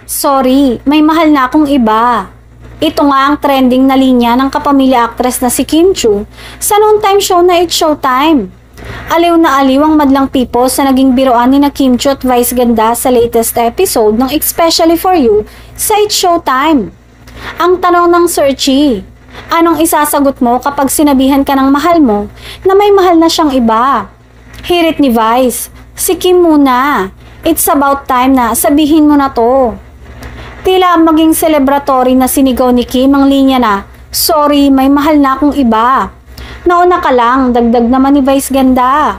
Sorry, may mahal na akong iba. Ito nga ang trending na linya ng kapamilya actress na si Kim Chiu sa noontime show na It's Showtime. Aliw na aliw ang madlang people sa naging biroan ni na Kim Chiu at Vice Ganda sa latest episode ng Especially For You sa It's Showtime. Ang tanong ng Searchy, anong isasagot mo kapag sinabihan ka ng mahal mo na may mahal na siyang iba? Hirit ni Vice, si Kim muna. It's about time na sabihin mo na to. Tila maging celebratory na sinigaw ni Kim ang linya na, sorry, may mahal na akong iba. Nauna ka lang, dagdag naman ni Vice Ganda.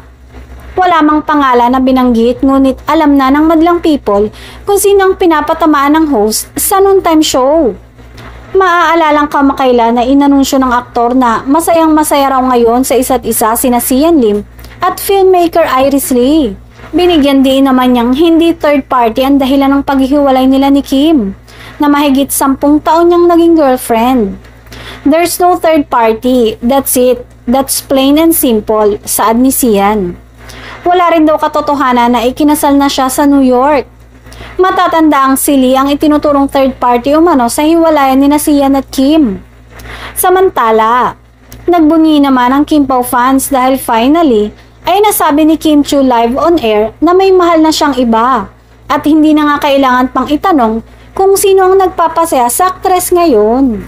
Wala mang pangalan na binanggit, ngunit alam na ng madlang people kung sino ang pinapatamaan ng host sa noontime show. Maaalalang kamakailan na inanunsyo ng aktor na masayang masaya raw ngayon sa isa't isa sina Sian Lim at filmmaker Iris Lee. Binigyan din naman niyang hindi third party ang dahilan ng paghihiwalay nila ni Kim, na mahigit 10 taon niyang naging girlfriend. There's no third party, that's it, that's plain and simple, saad ni Sian. Wala rin daw katotohanan na ikinasal na siya sa New York. Matatanda ang si Lee ang itinuturong third party umano sa hiwalayan ni na Sian at Kim. Samantala, nagbunyi naman ang Kim Pao fans dahil finally, ay nasabi ni Kim Chiu live on air na may mahal na siyang iba at hindi na nga kailangan pang itanong kung sino ang nagpapasaya sa aktres ngayon.